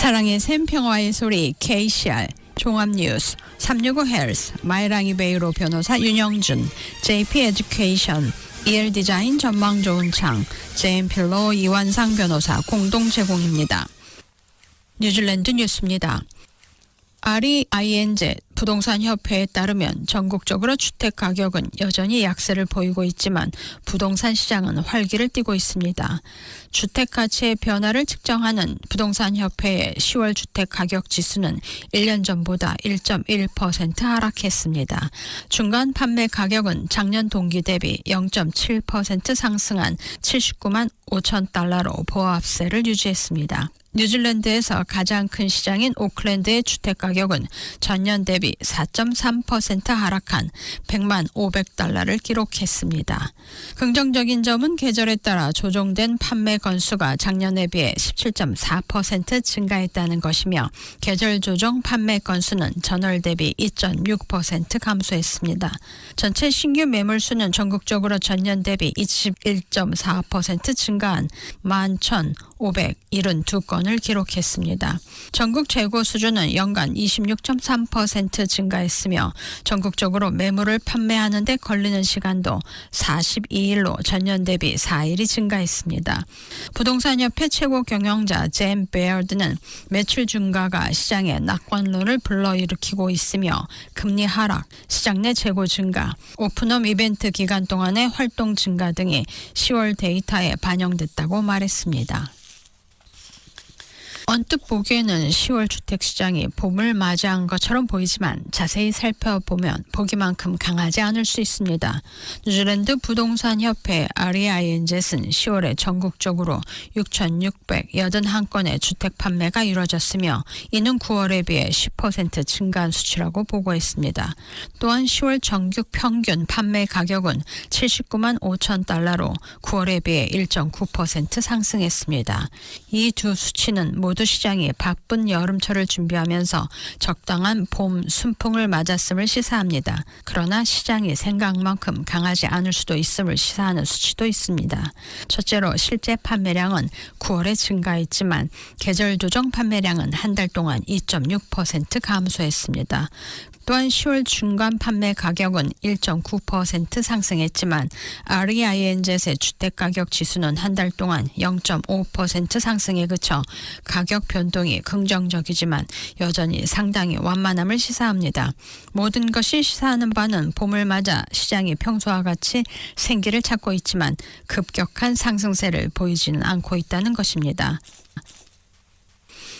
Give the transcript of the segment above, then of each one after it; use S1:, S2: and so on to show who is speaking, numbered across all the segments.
S1: 사랑의 샘 평화의 소리 KCR 종합뉴스 365 헬스 마이랑이 베이로 변호사 윤영준 JP 에듀케이션 EL 디자인 전망 좋은 창 제임필로 이완상 변호사 공동 제공입니다. 뉴질랜드 뉴스입니다. REINZ 부동산협회에 따르면 전국적으로 주택가격은 여전히 약세를 보이고 있지만 부동산 시장은 활기를 띠고 있습니다. 주택가치의 변화를 측정하는 부동산협회의 10월 주택가격지수는 1년 전보다 1.1% 하락했습니다. 중간 판매 가격은 작년 동기 대비 0.7% 상승한 79만 5천 달러로 보합세를 유지했습니다. 뉴질랜드에서 가장 큰 시장인 오클랜드의 주택가격은 전년 대비 4.3% 하락한 100만 500달러를 기록했습니다. 긍정적인 점은 계절에 따라 조정된 판매 건수가 작년에 비해 17.4% 증가했다는 것이며 계절 조정 판매 건수는 전월 대비 2.6% 감소했습니다. 전체 신규 매물수는 전국적으로 전년 대비 21.4% 증가한 11,572건을 기록했습니다. 전국 재고 수준은 연간 26.3% 증가했으며 전국적으로 매물을 판매하는 데 걸리는 시간도 42일로 전년 대비 4일이 증가했습니다. 부동산협회 최고 경영자 잼 베어드는 매출 증가가 시장의 낙관론을 불러일으키고 있으며 금리 하락, 시장 내 재고 증가, 오픈홈 이벤트 기간 동안의 활동 증가 등이 10월 데이터에 반영됐다고 말했습니다. 언뜻 보기에는 10월 주택시장이 봄을 맞이한 것처럼 보이지만 자세히 살펴보면 보기만큼 강하지 않을 수 있습니다. 뉴질랜드 부동산협회 REINZ는 10월에 전국적으로 6,681건의 주택 판매가 이루어졌으며 이는 9월에 비해 10% 증가한 수치라고 보고했습니다. 또한 10월 정규 평균 판매 가격은 79만 5천 달러로 9월에 비해 1.9% 상승했습니다. 이 두 수치는 모두 시장이 바쁜 여름철을 준비하면서 적당한 봄 순풍을 맞았음을 시사합니다. 그러나 시장이 생각만큼 강하지 않을 수도 있음을 시사하는 수치도 있습니다. 첫째로 실제 판매량은 9월에 증가했지만 계절 조정 판매량은 한 달 동안 2.6% 감소했습니다. 또한 10월 중간 판매 가격은 1.9% 상승했지만 REINZ의 주택가격 지수는 한 달 동안 0.5% 상승에 그쳐 가격 변동이 긍정적이지만 여전히 상당히 완만함을 시사합니다. 모든 것이 시사하는 바는 봄을 맞아 시장이 평소와 같이 생기를 찾고 있지만 급격한 상승세를 보이지는 않고 있다는 것입니다.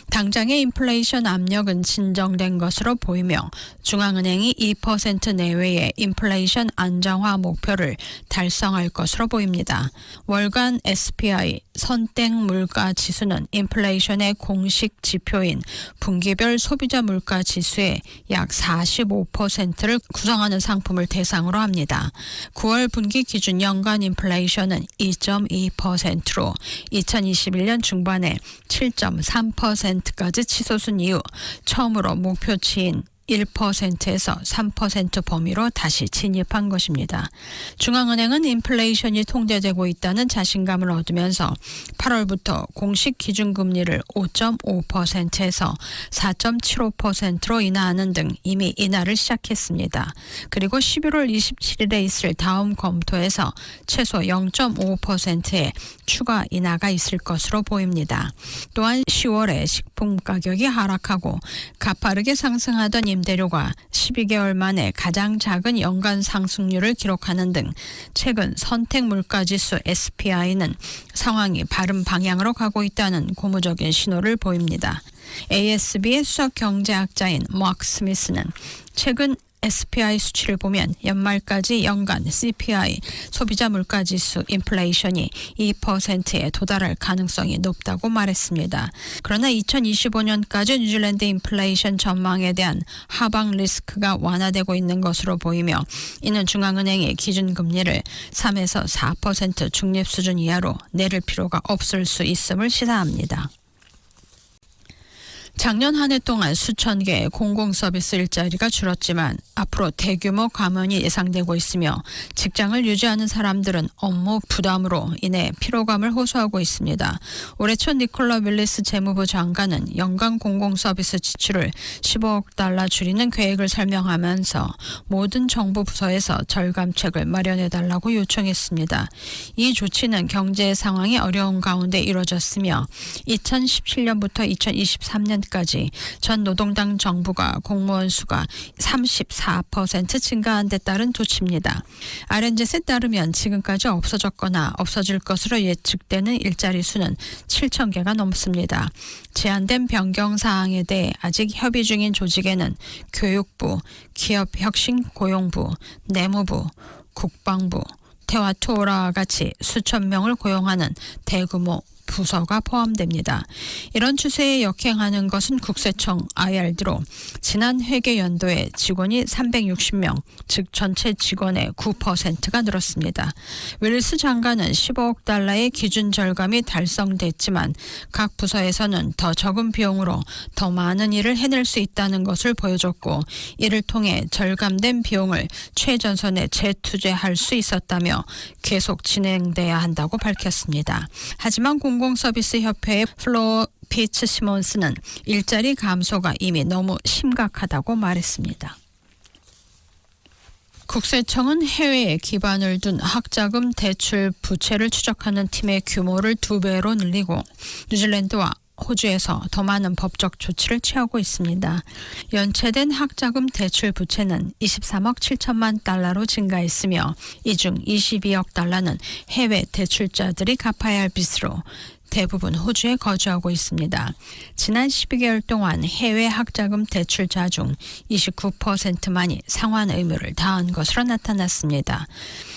S1: 당장의 인플레이션 압력은 진정된 것으로 보이며 중앙은행이 2% 내외의 인플레이션 안정화 목표를 달성할 것으로 보입니다. 월간 SPI 선택 물가 지수는 인플레이션의 공식 지표인 분기별 소비자 물가 지수의 약 45%를 구성하는 상품을 대상으로 합니다. 9월 분기 기준 연간 인플레이션은 2.2%로 2021년 중반에 7.3%까지 치솟은 이후 처음으로 목표치인 1%에서 3% 범위로 다시 진입한 것입니다. 중앙은행은 인플레이션이 통제되고 있다는 자신감을 얻으면서 8월부터 공식 기준금리를 5.5%에서 4.75%로 인하하는 등 이미 인하를 시작했습니다. 그리고 11월 27일에 있을 다음 검토에서 최소 0.5%의 추가 인하가 있을 것으로 보입니다. 또한 10월에 식품 가격이 하락하고 가파르게 상승하던 임대료가 12개월 만에 가장 작은 연간 상승률을 기록하는 등 최근 선택 물가지수 SPI는 상황이 바른 방향으로 가고 있다는 고무적인 신호를 보입니다. ASB의 수석 경제학자인 마크 스미스는 최근 SPI 수치를 보면 연말까지 연간 CPI 소비자 물가지수 인플레이션이 2%에 도달할 가능성이 높다고 말했습니다. 그러나 2025년까지 뉴질랜드 인플레이션 전망에 대한 하방 리스크가 완화되고 있는 것으로 보이며 이는 중앙은행이 기준금리를 3에서 4% 중립 수준 이하로 내릴 필요가 없을 수 있음을 시사합니다. 작년 한 해 동안 수천 개의 공공서비스 일자리가 줄었지만 앞으로 대규모 감원이 예상되고 있으며 직장을 유지하는 사람들은 업무 부담으로 인해 피로감을 호소하고 있습니다. 올해 초 니콜라 윌리스 재무부 장관은 연간 공공서비스 지출을 15억 달러 줄이는 계획을 설명하면서 모든 정부 부서에서 절감책을 마련해달라고 요청했습니다. 이 조치는 경제 상황이 어려운 가운데 이뤄졌으며 2017년부터 2023년까지 전 노동당 정부가 공무원 수가 34% 증가한 데 따른 조치입니다. RNZ에 따르면 지금까지 없어졌거나 없어질 것으로 예측되는 일자리 수는 7천 개가 넘습니다. 제한된 변경 사항에 대해 아직 협의 중인 조직에는 교육부, 기업혁신고용부, 내무부, 국방부, 테와투오라와 같이 수천 명을 고용하는 대규모 부서가 포함됩니다. 이런 추세에 역행하는 것은 국세청 IRD로 지난 회계 연도에 직원이 360명, 즉 전체 직원의 9%가 늘었습니다. 윌리스 장관은 15억 달러의 기준 절감이 달성됐지만 각 부서에서는 더 적은 비용으로 더 많은 일을 해낼 수 있다는 것을 보여줬고 이를 통해 절감된 비용을 최전선에 재투자할 수 있었다며 계속 진행돼야 한다고 밝혔습니다. 하지만 공공서비스 협회의 플로 피츠 시몬스는 일자리 감소가 이미 너무 심각하다고 말했습니다. 국세청은 해외에 기반을 둔 학자금 대출 부채를 추적하는 팀의 규모를 2배로 늘리고 뉴질랜드와 호주에서 더 많은 법적 조치를 취하고 있습니다. 연체된 학자금 대출 부채는 23억 7천만 달러로 증가했으며 이 중 22억 달러는 해외 대출자들이 갚아야 할 빚으로 대부분 호주에 거주하고 있습니다. 지난 12개월 동안 해외 학자금 대출자 중 29%만이 상환 의무를 다한 것으로 나타났습니다.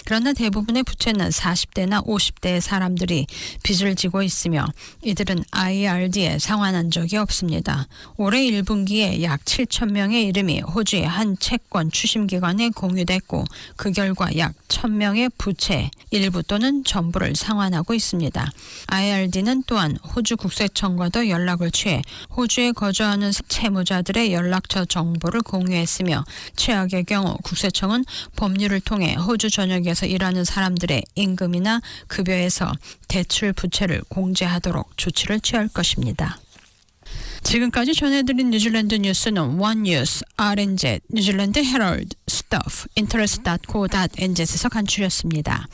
S1: 그러나 대부분의 부채는 40대나 50대의 사람들이 빚을 지고 있으며 이들은 IRD에 상환한 적이 없습니다. 올해 1분기에 약 7천 명의 이름이 호주의 한 채권 추심기관에 공유됐고 그 결과 약 1,000명의 부채 일부 또는 전부를 상환하고 있습니다. IRD는 또한 호주 국세청과도 연락을 취해 호주에 거주하는 채무자들의 연락처 정보를 공유했으며 최악의 경우 국세청은 법률을 통해 호주 전역에서 일하는 사람들의 임금이나 급여에서 대출 부채를 공제하도록 조치를 취할 것입니다. 지금까지 전해드린 뉴질랜드 뉴스는 원뉴스, RNZ, 뉴질랜드 헤럴드, 스터프, interest.co.nz에서 간추렸습니다.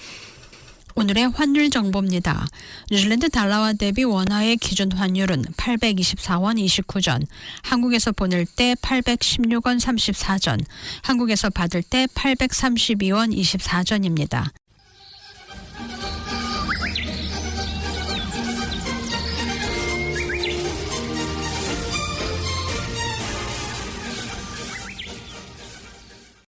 S1: 오늘의 환율 정보입니다. 뉴질랜드 달러와 대비 원화의 기준 환율은 824원 29전, 한국에서 보낼 때 816원 34전, 한국에서 받을 때 832원 24전입니다.